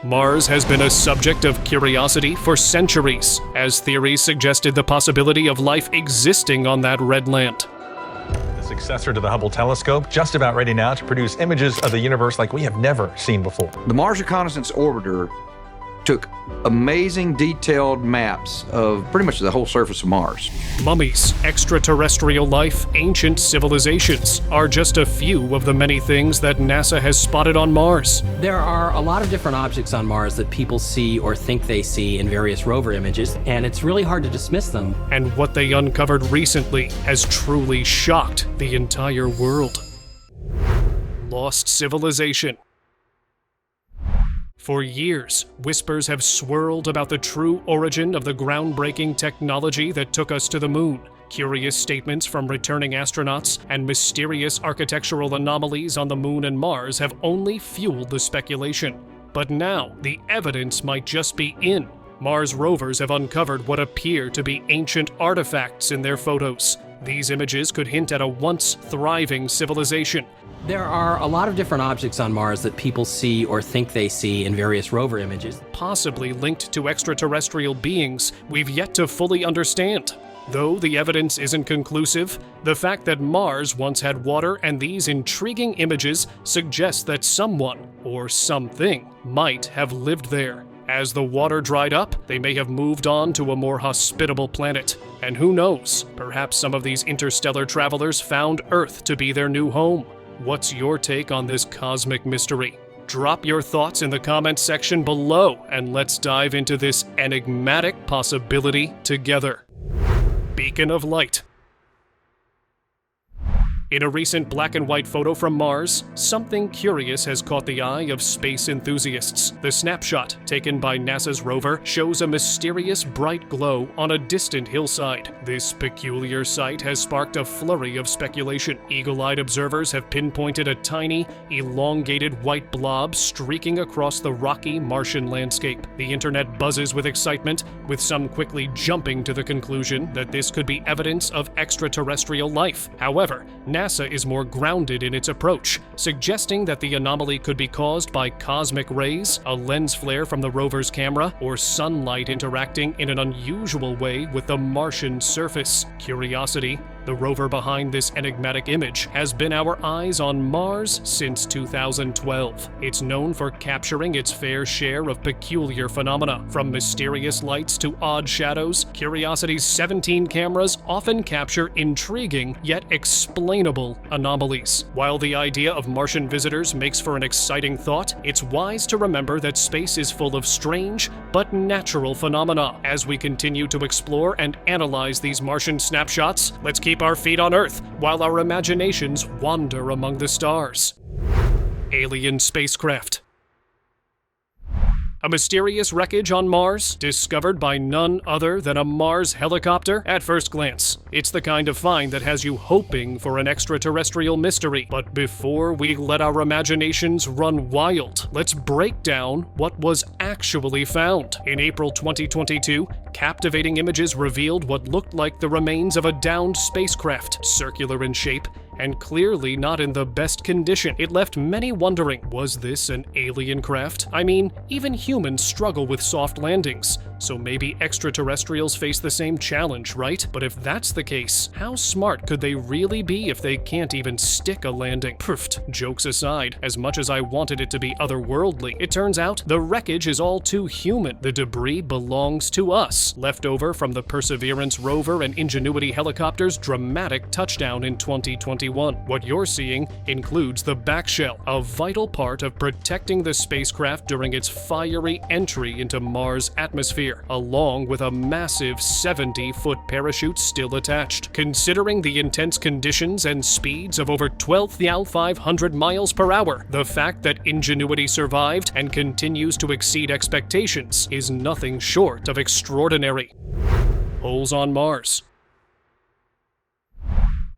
Mars has been a subject of curiosity for centuries, as theories suggested the possibility of life existing on that red land. The successor to the Hubble telescope, just about ready now to produce images of the universe like we have never seen before. The Mars Reconnaissance Orbiter took amazing detailed maps of pretty much the whole surface of Mars. Mummies, extraterrestrial life, ancient civilizations are just a few of the many things that NASA has spotted on Mars. There are a lot of different objects on Mars that people see or think they see in various rover images, and it's really hard to dismiss them. And what they uncovered recently has truly shocked the entire world. Lost civilization. For years, whispers have swirled about the true origin of the groundbreaking technology that took us to the moon. Curious statements from returning astronauts and mysterious architectural anomalies on the moon and Mars have only fueled the speculation. But now, the evidence might just be in. Mars rovers have uncovered what appear to be ancient artifacts in their photos. These images could hint at a once thriving civilization. There are a lot of different objects on Mars that people see or think they see in various rover images. Possibly linked to extraterrestrial beings we've yet to fully understand. Though the evidence isn't conclusive, the fact that Mars once had water and these intriguing images suggest that someone, or something, might have lived there. As the water dried up, they may have moved on to a more hospitable planet. And who knows, perhaps some of these interstellar travelers found Earth to be their new home. What's your take on this cosmic mystery? Drop your thoughts in the comments section below, and let's dive into this enigmatic possibility together. Beacon of light. In a recent black and white photo from Mars, something curious has caught the eye of space enthusiasts. The snapshot, taken by NASA's rover, shows a mysterious bright glow on a distant hillside. This peculiar sight has sparked a flurry of speculation. Eagle-eyed observers have pinpointed a tiny, elongated white blob streaking across the rocky Martian landscape. The internet buzzes with excitement, with some quickly jumping to the conclusion that this could be evidence of extraterrestrial life. However, NASA is more grounded in its approach, suggesting that the anomaly could be caused by cosmic rays, a lens flare from the rover's camera, or sunlight interacting in an unusual way with the Martian surface. Curiosity, the rover behind this enigmatic image, has been our eyes on Mars since 2012. It's known for capturing its fair share of peculiar phenomena. From mysterious lights to odd shadows, Curiosity's 17 cameras often capture intriguing yet explainable anomalies. While the idea of Martian visitors makes for an exciting thought, it's wise to remember that space is full of strange but natural phenomena. As we continue to explore and analyze these Martian snapshots, let's keep our feet on Earth while our imaginations wander among the stars. Alien spacecraft. A mysterious wreckage on Mars, discovered by none other than a Mars helicopter? At first glance, it's the kind of find that has you hoping for an extraterrestrial mystery. But before we let our imaginations run wild, let's break down what was actually found. In April 2022, captivating images revealed what looked like the remains of a downed spacecraft, circular in shape, and clearly not in the best condition. It left many wondering, was this an alien craft? I mean, even humans struggle with soft landings, so maybe extraterrestrials face the same challenge, right? But if that's the case, how smart could they really be if they can't even stick a landing? Pfft, jokes aside, as much as I wanted it to be otherworldly, it turns out the wreckage is all too human. The debris belongs to us, left over from the Perseverance rover and Ingenuity helicopter's dramatic touchdown in 2021. What you're seeing includes the back shell, a vital part of protecting the spacecraft during its fiery entry into Mars' atmosphere, along with a massive 70-foot parachute still attached. Considering the intense conditions and speeds of over 12,500 miles per hour, the fact that Ingenuity survived and continues to exceed expectations is nothing short of extraordinary. Holes on Mars.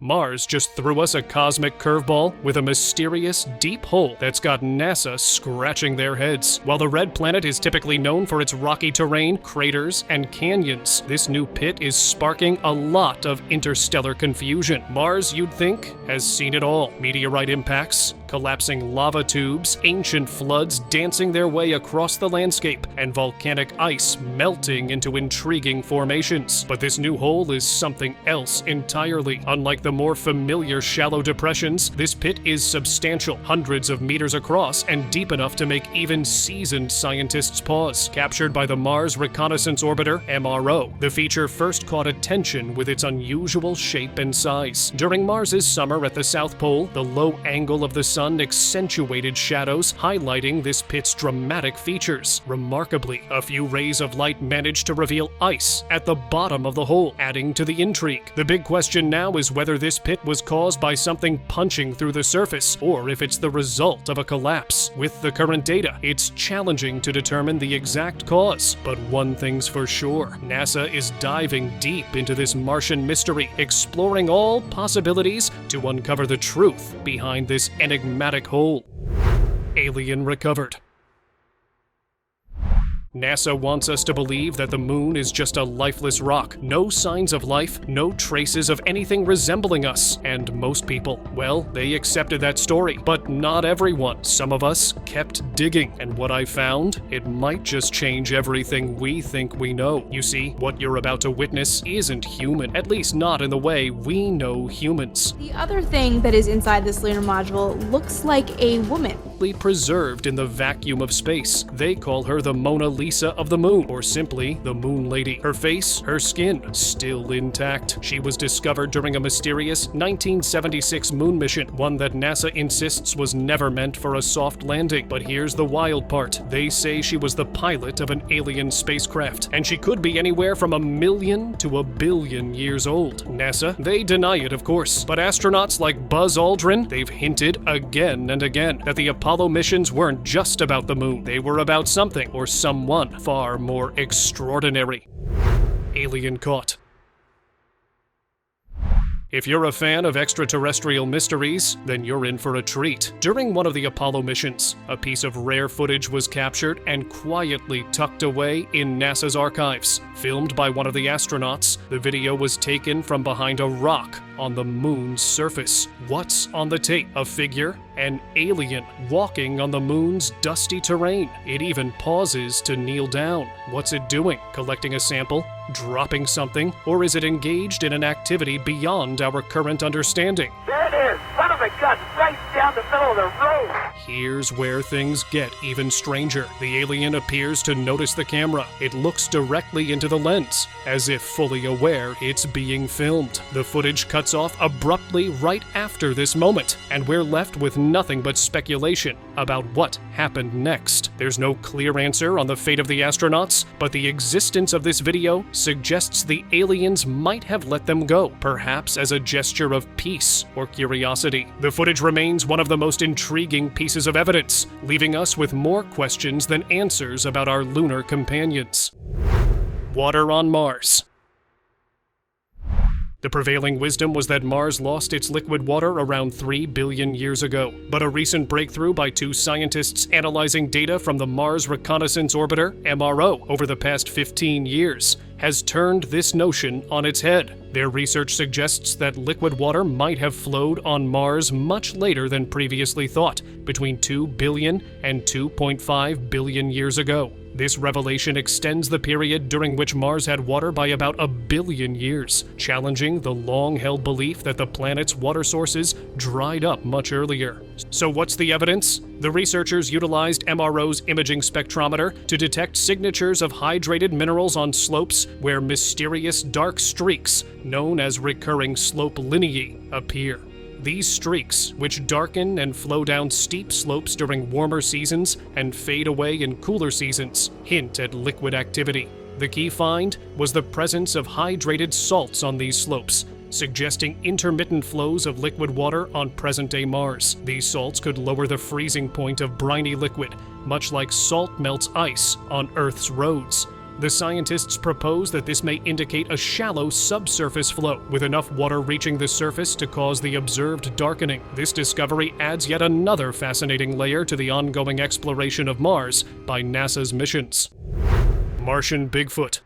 Mars just threw us a cosmic curveball with a mysterious deep hole that's got NASA scratching their heads. While the red planet is typically known for its rocky terrain, craters, and canyons, this new pit is sparking a lot of interstellar confusion. Mars, you'd think, has seen it all. Meteorite impacts, collapsing lava tubes, ancient floods dancing their way across the landscape, and volcanic ice melting into intriguing formations. But this new hole is something else entirely. Unlike the more familiar shallow depressions, this pit is substantial, hundreds of meters across and deep enough to make even seasoned scientists pause. Captured by the Mars Reconnaissance Orbiter, MRO, the feature first caught attention with its unusual shape and size. During Mars's summer at the South Pole, the low angle of the sun accentuated shadows, highlighting this pit's dramatic features. Remarkably, a few rays of light managed to reveal ice at the bottom of the hole, adding to the intrigue. The big question now is whether this pit was caused by something punching through the surface, or if it's the result of a collapse. With the current data, it's challenging to determine the exact cause. But one thing's for sure, NASA is diving deep into this Martian mystery, exploring all possibilities to uncover the truth behind this enigmatic hole. Alien recovered. NASA wants us to believe that the moon is just a lifeless rock. No signs of life, no traces of anything resembling us. And most people, well, they accepted that story. But not everyone. Some of us kept digging. And what I found, it might just change everything we think we know. You see, what you're about to witness isn't human. At least not in the way we know humans. The other thing that is inside this lunar module looks like a woman. Preserved in the vacuum of space. They call her the Mona Lisa of the moon, or simply the Moon Lady. Her face, her skin, still intact. She was discovered during a mysterious 1976 moon mission, one that NASA insists was never meant for a soft landing. But here's the wild part. They say she was the pilot of an alien spacecraft, and she could be anywhere from 1 million to 1 billion years old. NASA, they deny it, of course, but astronauts like Buzz Aldrin, they've hinted again and again that the Apollo missions weren't just about the moon. They were about something or someone far more extraordinary. Alien caught. If you're a fan of extraterrestrial mysteries, then you're in for a treat. During one of the Apollo missions, a piece of rare footage was captured and quietly tucked away in NASA's archives. Filmed by one of the astronauts, the video was taken from behind a rock on the moon's surface. What's on the tape? A figure? An alien walking on the moon's dusty terrain. It even pauses to kneel down. What's it doing? Collecting a sample? Dropping something? Or is it engaged in an activity beyond our current understanding? There it is! Son of a gun! Right down the middle of the road! Here's where things get even stranger. The alien appears to notice the camera. It looks directly into the lens, as if fully aware it's being filmed. The footage cuts off abruptly right after this moment, and we're left with nothing but speculation about what happened next. There's no clear answer on the fate of the astronauts, but the existence of this video suggests the aliens might have let them go, perhaps as a gesture of peace or curiosity. The footage remains one of the most intriguing pieces of evidence, leaving us with more questions than answers about our lunar companions. Water on Mars. The prevailing wisdom was that Mars lost its liquid water around 3 billion years ago. But a recent breakthrough by 2 scientists analyzing data from the Mars Reconnaissance Orbiter, MRO, over the past 15 years has turned this notion on its head. Their research suggests that liquid water might have flowed on Mars much later than previously thought, between 2 billion and 2.5 billion years ago. This revelation extends the period during which Mars had water by about 1 billion years, challenging the long-held belief that the planet's water sources dried up much earlier. So what's the evidence? The researchers utilized MRO's imaging spectrometer to detect signatures of hydrated minerals on slopes where mysterious dark streaks, known as recurring slope lineae, appear. These streaks, which darken and flow down steep slopes during warmer seasons and fade away in cooler seasons, hint at liquid activity. The key find was the presence of hydrated salts on these slopes, suggesting intermittent flows of liquid water on present-day Mars. These salts could lower the freezing point of briny liquid, much like salt melts ice on Earth's roads. The scientists propose that this may indicate a shallow subsurface flow, with enough water reaching the surface to cause the observed darkening. This discovery adds yet another fascinating layer to the ongoing exploration of Mars by NASA's missions. Martian Bigfoot.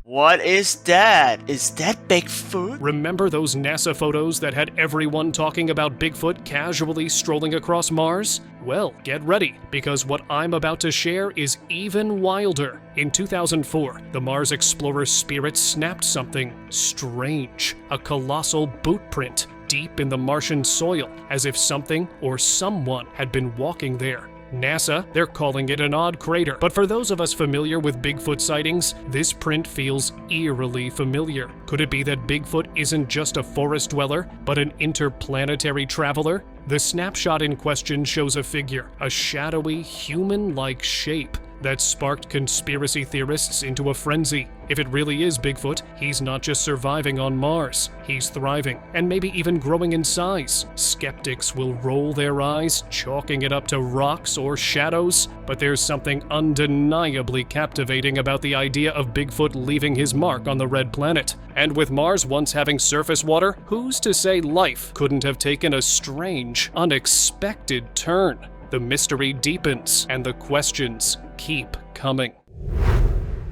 What is that? Is that Bigfoot? Remember those NASA photos that had everyone talking about Bigfoot casually strolling across Mars? Well, get ready, because what I'm about to share is even wilder. In 2004, the Mars Explorer Spirit snapped something strange, a colossal boot print deep in the Martian soil, as if something or someone had been walking there. NASA, they're calling it an odd crater, but for those of us familiar with Bigfoot sightings, this print feels eerily familiar. Could it be that Bigfoot isn't just a forest dweller, but an interplanetary traveler? The snapshot in question shows a figure, a shadowy, human-like shape, that sparked conspiracy theorists into a frenzy. If it really is Bigfoot, he's not just surviving on Mars, he's thriving, and maybe even growing in size. Skeptics will roll their eyes, chalking it up to rocks or shadows, but there's something undeniably captivating about the idea of Bigfoot leaving his mark on the red planet. And with Mars once having surface water, who's to say life couldn't have taken a strange, unexpected turn? The mystery deepens, and the questions keep coming.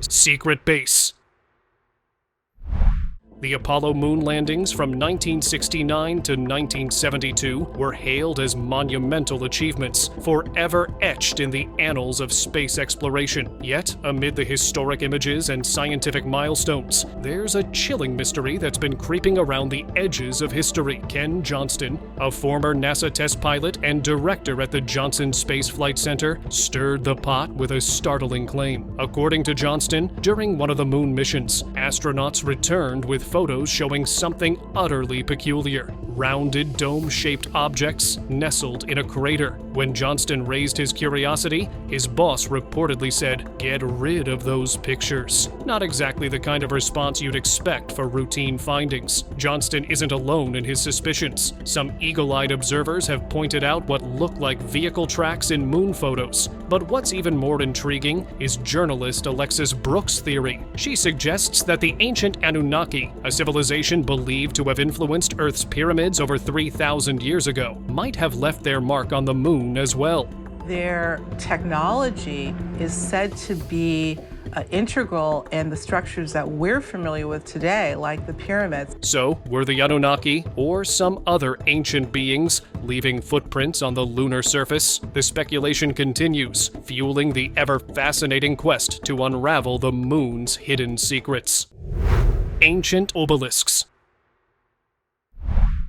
Secret Base. The Apollo moon landings from 1969 to 1972 were hailed as monumental achievements, forever etched in the annals of space exploration. Yet, amid the historic images and scientific milestones, there's a chilling mystery that's been creeping around the edges of history. Ken Johnston, a former NASA test pilot and director at the Johnson Space Flight Center, stirred the pot with a startling claim. According to Johnston, during one of the moon missions, astronauts returned with photos showing something utterly peculiar. Rounded dome-shaped objects nestled in a crater. When Johnston raised his curiosity, his boss reportedly said, "Get rid of those pictures." Not exactly the kind of response you'd expect for routine findings. Johnston isn't alone in his suspicions. Some eagle-eyed observers have pointed out what look like vehicle tracks in moon photos. But what's even more intriguing is journalist Alexis Brooks' theory. She suggests that the ancient Anunnaki, a civilization believed to have influenced Earth's pyramids over 3,000 years ago, might have left their mark on the moon as well. Their technology is said to be integral in the structures that we're familiar with today, like the pyramids. So, were the Anunnaki, or some other ancient beings, leaving footprints on the lunar surface? The speculation continues, fueling the ever-fascinating quest to unravel the moon's hidden secrets. Ancient obelisks.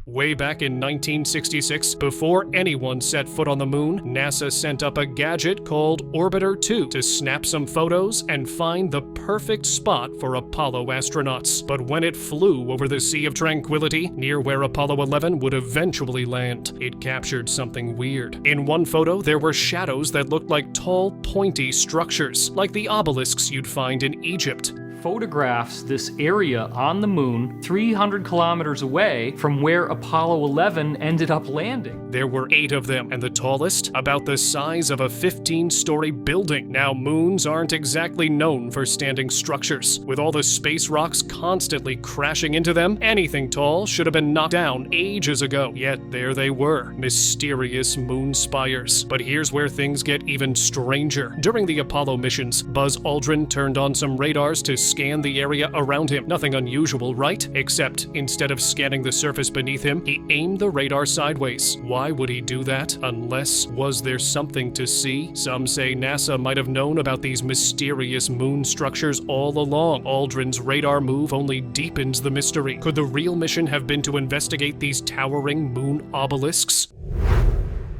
Way back in 1966, before anyone set foot on the moon, NASA sent up a gadget called Orbiter 2 to snap some photos and find the perfect spot for Apollo astronauts. But when it flew over the Sea of Tranquility, near where Apollo 11 would eventually land, it captured something weird. In one photo, there were shadows that looked like tall, pointy structures, like the obelisks you'd find in Egypt. Photographs this area on the moon 300 kilometers away from where Apollo 11 ended up landing. There were 8 of them, and the tallest, about the size of a 15-story building. Now, moons aren't exactly known for standing structures. With all the space rocks constantly crashing into them, anything tall should have been knocked down ages ago. Yet there they were, mysterious moon spires. But here's where things get even stranger. During the Apollo missions, Buzz Aldrin turned on some radars to scan the area around him. Nothing unusual, right? Except, instead of scanning the surface beneath him, he aimed the radar sideways. Why would he do that? Unless, was there something to see? Some say NASA might have known about these mysterious moon structures all along. Aldrin's radar move only deepens the mystery. Could the real mission have been to investigate these towering moon obelisks?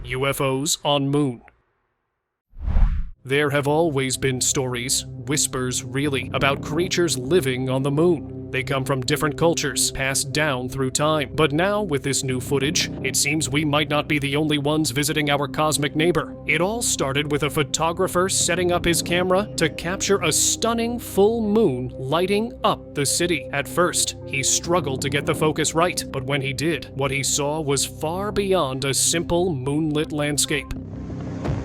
UFOs on Moon. There have always been stories, whispers really, about creatures living on the moon. They come from different cultures, passed down through time. But now, with this new footage, it seems we might not be the only ones visiting our cosmic neighbor. It all started with a photographer setting up his camera to capture a stunning full moon lighting up the city. At first, he struggled to get the focus right, but when he did, what he saw was far beyond a simple moonlit landscape.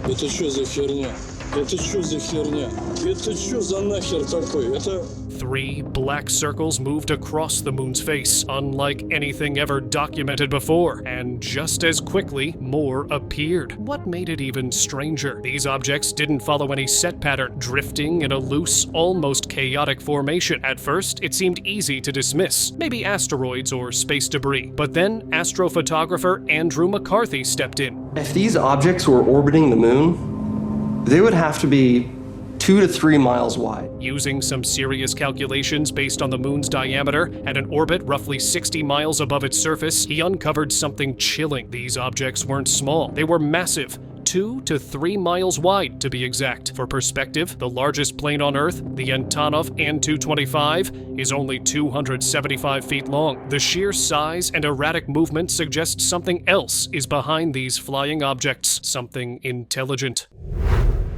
Это что за херня? Это что за херня? Это что за нахер такой? Это 3 black circles moved across the moon's face, unlike anything ever documented before, and just as quickly, more appeared. What made it even stranger? These objects didn't follow any set pattern, drifting in a loose, almost chaotic formation. At first, it seemed easy to dismiss, maybe asteroids or space debris. But then, astrophotographer Andrew McCarthy stepped in. If these objects were orbiting the moon, they would have to be 2 to 3 miles wide. Using some serious calculations based on the moon's diameter and an orbit roughly 60 miles above its surface, he uncovered something chilling. These objects weren't small, they were massive. 2 to 3 miles wide, to be exact. For perspective, the largest plane on Earth, the Antonov An-225, is only 275 feet long. The sheer size and erratic movement suggests something else is behind these flying objects, something intelligent.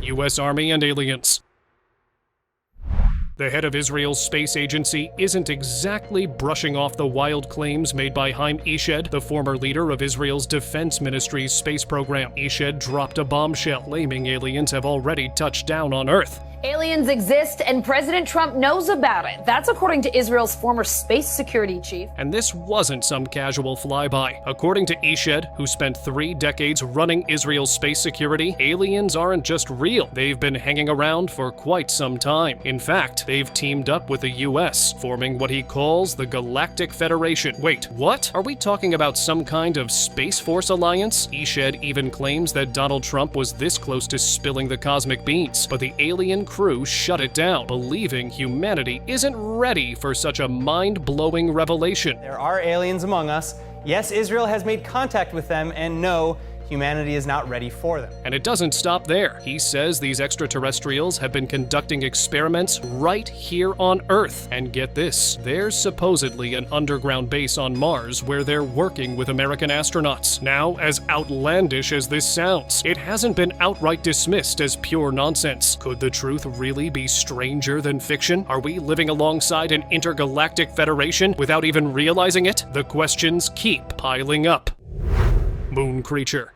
U.S. Army and aliens. The head of Israel's space agency isn't exactly brushing off the wild claims made by Haim Eshed, the former leader of Israel's defense ministry's space program. Eshed dropped a bombshell, claiming aliens have already touched down on Earth. Aliens exist and President Trump knows about it. That's according to Israel's former space security chief. And this wasn't some casual flyby. According to Eshed, who spent 3 decades running Israel's space security, aliens aren't just real. They've been hanging around for quite some time. In fact, they've teamed up with the US, forming what he calls the Galactic Federation. Wait, what? Are we talking about some kind of Space Force alliance? Eshed even claims that Donald Trump was this close to spilling the cosmic beans, but the alien crew shut it down, believing humanity isn't ready for such a mind-blowing revelation. There are aliens among us. Yes, Israel has made contact with them, and no, humanity is not ready for them. And it doesn't stop there. He says these extraterrestrials have been conducting experiments right here on Earth. And get this, there's supposedly an underground base on Mars where they're working with American astronauts. Now, as outlandish as this sounds, it hasn't been outright dismissed as pure nonsense. Could the truth really be stranger than fiction? Are we living alongside an intergalactic federation without even realizing it? The questions keep piling up. Moon creature.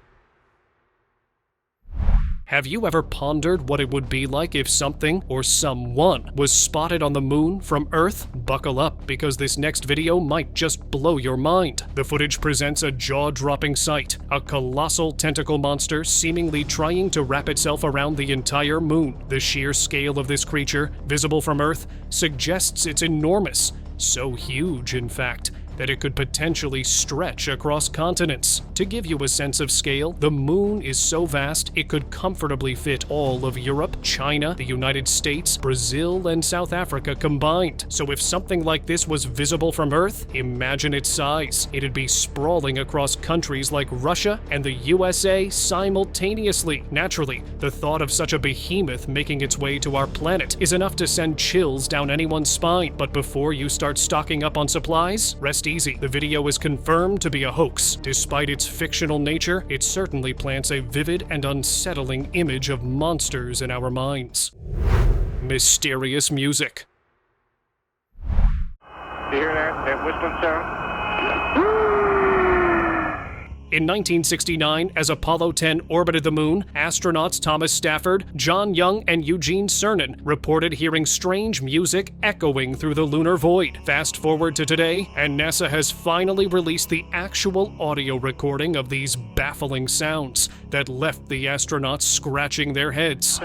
Have you ever pondered what it would be like if something or someone was spotted on the moon from Earth? Buckle up, because this next video might just blow your mind. The footage presents a jaw-dropping sight, a colossal tentacle monster seemingly trying to wrap itself around the entire moon. The sheer scale of this creature, visible from Earth, suggests it's enormous. So huge, in fact, that it could potentially stretch across continents. To give you a sense of scale, the moon is so vast it could comfortably fit all of Europe, China, the United States, Brazil, and South Africa combined. So if something like this was visible from Earth, imagine its size. It'd be sprawling across countries like Russia and the USA simultaneously. Naturally, the thought of such a behemoth making its way to our planet is enough to send chills down anyone's spine. But before you start stocking up on supplies, rest easy. The video is confirmed to be a hoax. Despite its fictional nature, it certainly plants a vivid and unsettling image of monsters in our minds. Mysterious music. You hear that whistling sound? In 1969, as Apollo 10 orbited the moon, astronauts Thomas Stafford, John Young, and Eugene Cernan reported hearing strange music echoing through the lunar void. Fast forward to today, and NASA has finally released the actual audio recording of these baffling sounds that left the astronauts scratching their heads.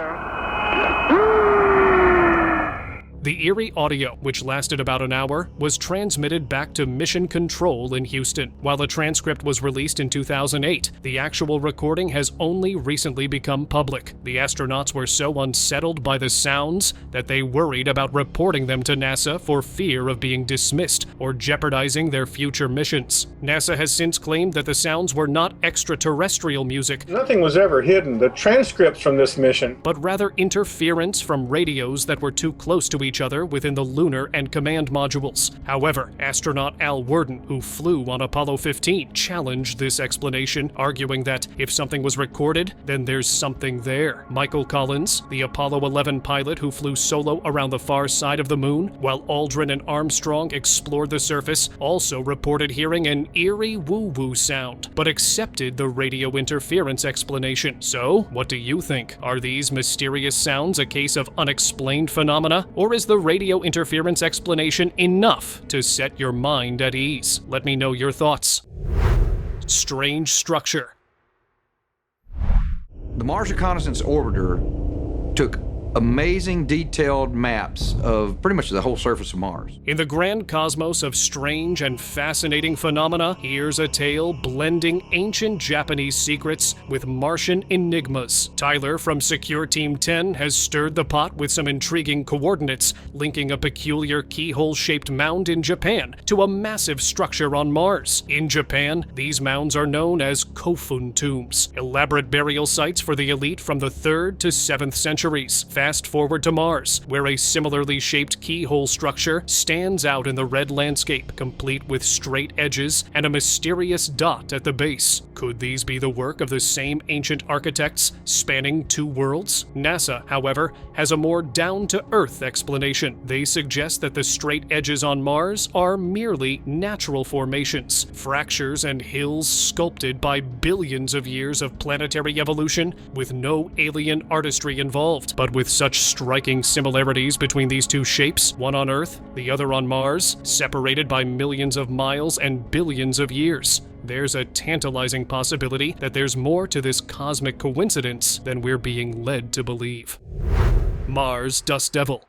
The eerie audio, which lasted about an hour, was transmitted back to Mission Control in Houston. While a transcript was released in 2008, the actual recording has only recently become public. The astronauts were so unsettled by the sounds that they worried about reporting them to NASA for fear of being dismissed or jeopardizing their future missions. NASA has since claimed that the sounds were not extraterrestrial music. Nothing was ever hidden. The transcripts from this mission, but rather interference from radios that were too close to each other within the lunar and command modules. However, astronaut Al Worden, who flew on Apollo 15, challenged this explanation, arguing that if something was recorded, then there's something there. Michael Collins, the Apollo 11 pilot who flew solo around the far side of the moon, while Aldrin and Armstrong explored the surface, also reported hearing an eerie woo-woo sound, but accepted the radio interference explanation. So, what do you think? Are these mysterious sounds a case of unexplained phenomena, or is is the radio interference explanation enough to set your mind at ease? Let me know your thoughts. Strange structure. The Mars Reconnaissance Orbiter took amazing detailed maps of pretty much the whole surface of Mars. In the grand cosmos of strange and fascinating phenomena, here's a tale blending ancient Japanese secrets with Martian enigmas. Tyler from Secure Team 10 has stirred the pot with some intriguing coordinates, linking a peculiar keyhole-shaped mound in Japan to a massive structure on Mars. In Japan, these mounds are known as Kofun tombs, elaborate burial sites for the elite from the 3rd to 7th centuries. Fast forward to Mars, where a similarly shaped keyhole structure stands out in the red landscape, complete with straight edges and a mysterious dot at the base. Could these be the work of the same ancient architects spanning 2 worlds? NASA, however, has a more down-to-earth explanation. They suggest that the straight edges on Mars are merely natural formations, fractures and hills sculpted by billions of years of planetary evolution with no alien artistry involved. But with such striking similarities between these 2 shapes, one on Earth, the other on Mars, separated by millions of miles and billions of years, there's a tantalizing possibility that there's more to this cosmic coincidence than we're being led to believe. Mars Dust Devil.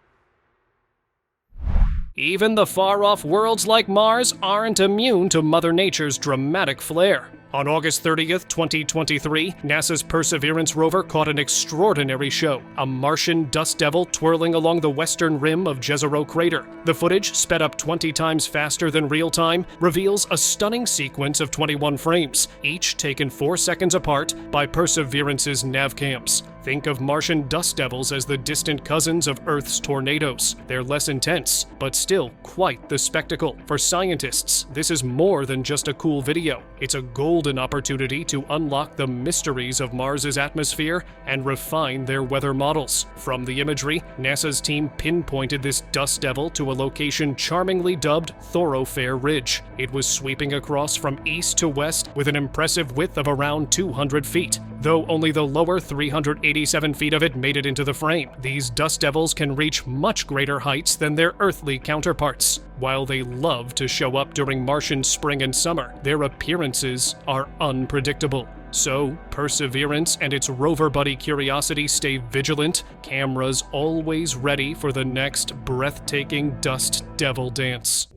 Even the far-off worlds like Mars aren't immune to Mother Nature's dramatic flair. On August 30th, 2023, NASA's Perseverance rover caught an extraordinary show, a Martian dust devil twirling along the western rim of Jezero Crater. The footage, sped up 20 times faster than real time, reveals a stunning sequence of 21 frames, each taken 4 seconds apart by Perseverance's navcams. Think of Martian dust devils as the distant cousins of Earth's tornadoes. They're less intense, but still quite the spectacle. For scientists, this is more than just a cool video. It's a golden opportunity to unlock the mysteries of Mars's atmosphere and refine their weather models. From the imagery, NASA's team pinpointed this dust devil to a location charmingly dubbed Thoroughfare Ridge. It was sweeping across from east to west with an impressive width of around 200 feet. Though only the lower 387 feet of it made it into the frame, these dust devils can reach much greater heights than their earthly counterparts. While they love to show up during Martian spring and summer, their appearances are unpredictable. So, Perseverance and its rover buddy Curiosity stay vigilant, cameras always ready for the next breathtaking dust devil dance.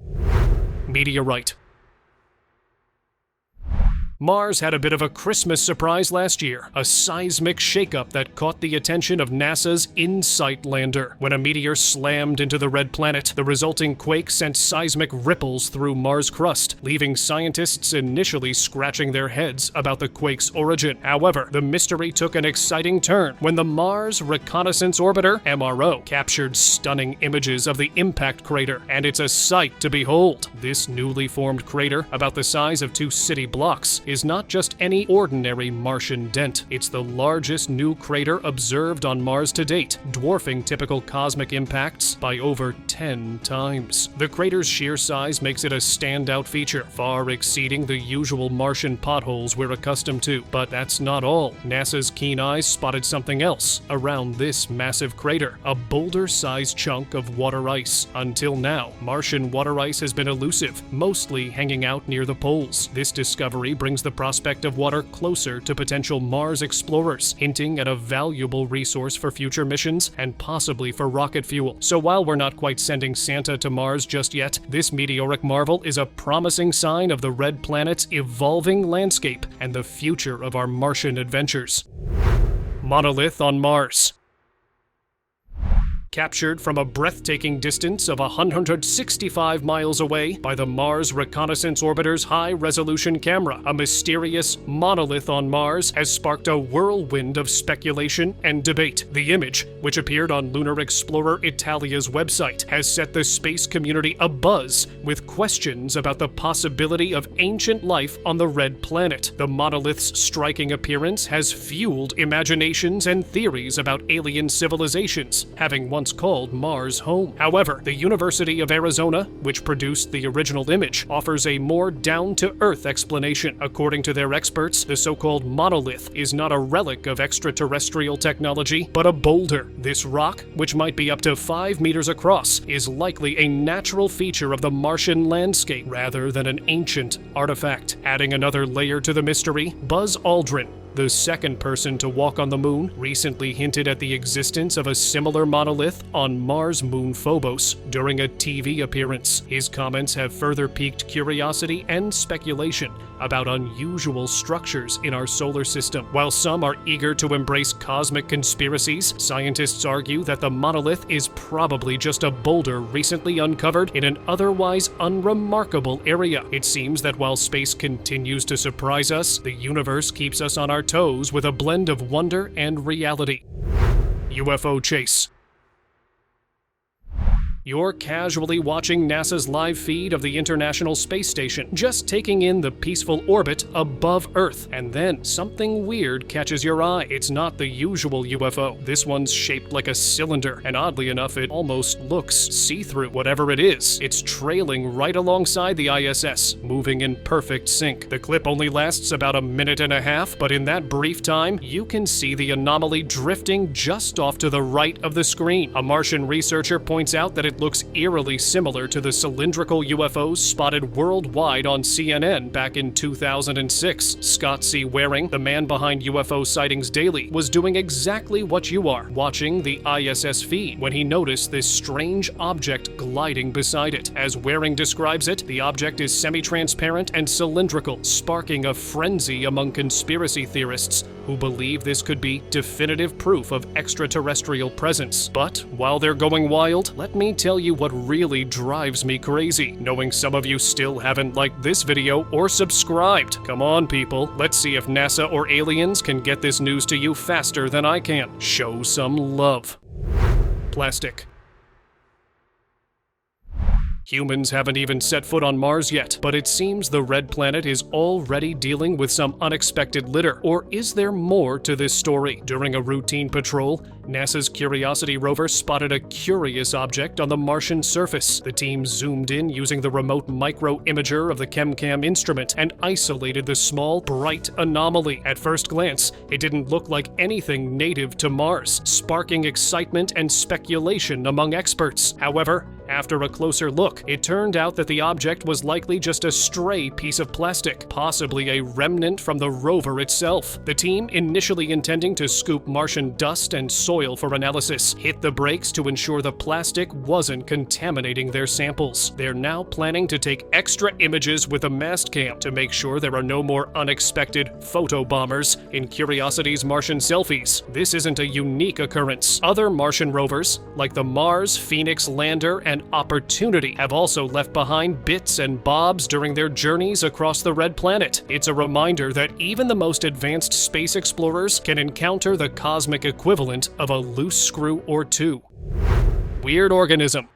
Meteorite. Mars had a bit of a Christmas surprise last year, a seismic shakeup that caught the attention of NASA's InSight lander. When a meteor slammed into the red planet, the resulting quake sent seismic ripples through Mars' crust, leaving scientists initially scratching their heads about the quake's origin. However, the mystery took an exciting turn when the Mars Reconnaissance Orbiter, MRO, captured stunning images of the impact crater, and it's a sight to behold. This newly formed crater, about the size of 2 city blocks, is not just any ordinary Martian dent. It's the largest new crater observed on Mars to date, dwarfing typical cosmic impacts by over 10 times. The crater's sheer size makes it a standout feature, far exceeding the usual Martian potholes we're accustomed to. But that's not all. NASA's keen eyes spotted something else around this massive crater, a boulder-sized chunk of water ice. Until now, Martian water ice has been elusive, mostly hanging out near the poles. This discovery brings the prospect of water closer to potential Mars explorers, hinting at a valuable resource for future missions and possibly for rocket fuel. So while we're not quite sending Santa to Mars just yet, this meteoric marvel is a promising sign of the red planet's evolving landscape and the future of our Martian adventures. Monolith on Mars. Captured from a breathtaking distance of 165 miles away by the Mars Reconnaissance Orbiter's high-resolution camera, a mysterious monolith on Mars has sparked a whirlwind of speculation and debate. The image, which appeared on Lunar Explorer Italia's website, has set the space community abuzz with questions about the possibility of ancient life on the red planet. The monolith's striking appearance has fueled imaginations and theories about alien civilizations, having once once called Mars home. However, the University of Arizona, which produced the original image, offers a more down-to-earth explanation. According to their experts, the so-called monolith is not a relic of extraterrestrial technology, but a boulder. This rock, which might be up to 5 meters across, is likely a natural feature of the Martian landscape rather than an ancient artifact. Adding another layer to the mystery, Buzz Aldrin, the second person to walk on the moon, recently hinted at the existence of a similar monolith on Mars' moon Phobos during a TV appearance. His comments have further piqued curiosity and speculation about unusual structures in our solar system. While some are eager to embrace cosmic conspiracies, scientists argue that the monolith is probably just a boulder recently uncovered in an otherwise unremarkable area. It seems that while space continues to surprise us, the universe keeps us on our toes with a blend of wonder and reality. UFO Chase. You're casually watching NASA's live feed of the International Space Station, just taking in the peaceful orbit above Earth, and then something weird catches your eye. It's not the usual UFO. This one's shaped like a cylinder, and oddly enough, it almost looks see-through. Whatever it is, it's trailing right alongside the ISS, moving in perfect sync. The clip only lasts about a minute and a half, but in that brief time, you can see the anomaly drifting just off to the right of the screen. A Martian researcher points out that it looks eerily similar to the cylindrical UFOs spotted worldwide on CNN back in 2006. Scott C. Waring, the man behind UFO Sightings Daily, was doing exactly what you are, watching the ISS feed, when he noticed this strange object gliding beside it. As Waring describes it, the object is semi-transparent and cylindrical, sparking a frenzy among conspiracy theorists who believe this could be definitive proof of extraterrestrial presence. But while they're going wild, let me tell you what really drives me crazy, knowing some of you still haven't liked this video or subscribed. Come on, people, let's see if NASA or aliens can get this news to you faster than I can. Show some love. Plastic. Humans haven't even set foot on Mars yet, but it seems the red planet is already dealing with some unexpected litter. Or is there more to this story? During a routine patrol, NASA's Curiosity rover spotted a curious object on the Martian surface. The team zoomed in using the remote micro-imager of the ChemCam instrument and isolated the small, bright anomaly. At first glance, it didn't look like anything native to Mars, sparking excitement and speculation among experts. However, after a closer look, it turned out that the object was likely just a stray piece of plastic, possibly a remnant from the rover itself. The team, initially intending to scoop Martian dust and soil for analysis, hit the brakes to ensure the plastic wasn't contaminating their samples. They're now planning to take extra images with a mast cam to make sure there are no more unexpected photo bombers in Curiosity's Martian selfies. This isn't a unique occurrence. Other Martian rovers, like the Mars, Phoenix Lander, and Opportunity, have also left behind bits and bobs during their journeys across the red planet. It's a reminder that even the most advanced space explorers can encounter the cosmic equivalent of a loose screw or two. Weird Organism.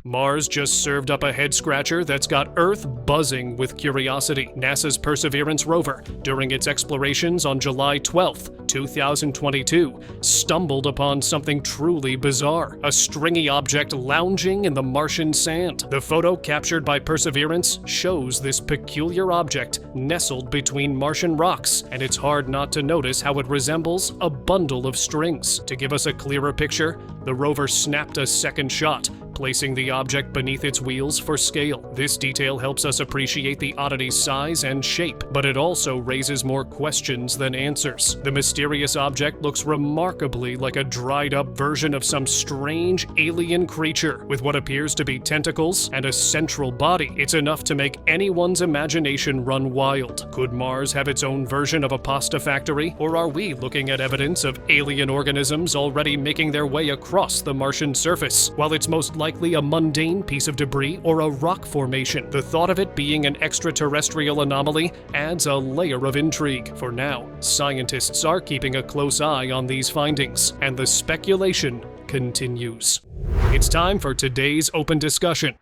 Mars just served up a head-scratcher that's got Earth buzzing with curiosity. NASA's Perseverance rover, during its explorations on July 12, 2022, stumbled upon something truly bizarre: a stringy object lounging in the Martian sand. The photo captured by Perseverance shows this peculiar object nestled between Martian rocks, and it's hard not to notice how it resembles a bundle of strings. To give us a clearer picture, the rover snapped a second shot, placing the object beneath its wheels for scale. This detail helps us appreciate the oddity's size and shape, but it also raises more questions than answers. The mysterious object looks remarkably like a dried-up version of some strange alien creature, with what appears to be tentacles and a central body. It's enough to make anyone's imagination run wild. Could Mars have its own version of a pasta factory, or are we looking at evidence of alien organisms already making their way across the Martian surface? While it's most likely a mundane piece of debris or a rock formation, the thought of it being an extraterrestrial anomaly adds a layer of intrigue. For now, scientists are keeping a close eye on these findings, and the speculation continues. It's time for today's open discussion.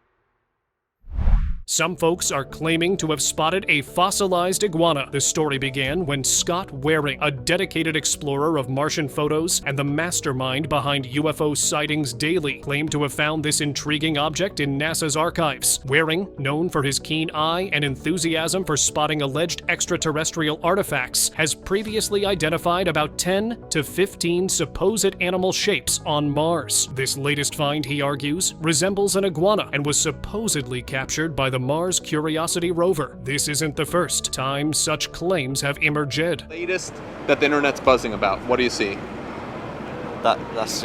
Some folks are claiming to have spotted a fossilized iguana. The story began when Scott Waring, a dedicated explorer of Martian photos and the mastermind behind UFO Sightings Daily, claimed to have found this intriguing object in NASA's archives. Waring, known for his keen eye and enthusiasm for spotting alleged extraterrestrial artifacts, has previously identified about 10 to 15 supposed animal shapes on Mars. This latest find, he argues, resembles an iguana and was supposedly captured by the Mars Curiosity rover. This isn't the first time such claims have emerged. Latest that the internet's buzzing about. What do you see? That's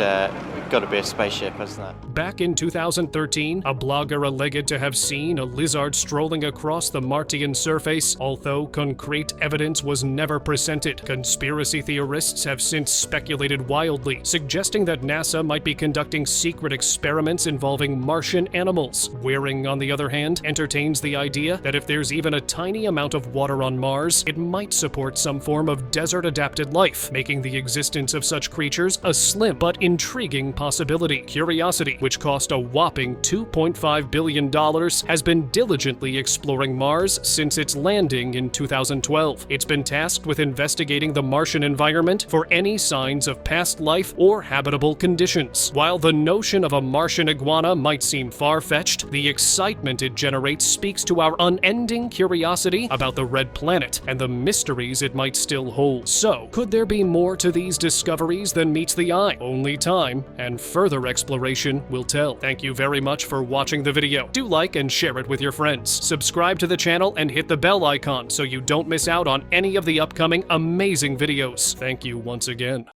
got to be a spaceship, isn't it? Back in 2013, a blogger alleged to have seen a lizard strolling across the Martian surface, although concrete evidence was never presented. Conspiracy theorists have since speculated wildly, suggesting that NASA might be conducting secret experiments involving Martian animals. Waring, on the other hand, entertains the idea that if there's even a tiny amount of water on Mars, it might support some form of desert-adapted life, making the existence of such creatures a slim but intriguing possibility. Curiosity, which cost a whopping $2.5 billion, has been diligently exploring Mars since its landing in 2012. It's been tasked with investigating the Martian environment for any signs of past life or habitable conditions. While the notion of a Martian iguana might seem far-fetched, the excitement it generates speaks to our unending curiosity about the red planet and the mysteries it might still hold. So, could there be more to these discoveries than meets the eye? Only time and further exploration will tell. Thank you very much for watching the video. Do like and share it with your friends. Subscribe to the channel and hit the bell icon so you don't miss out on any of the upcoming amazing videos. Thank you once again.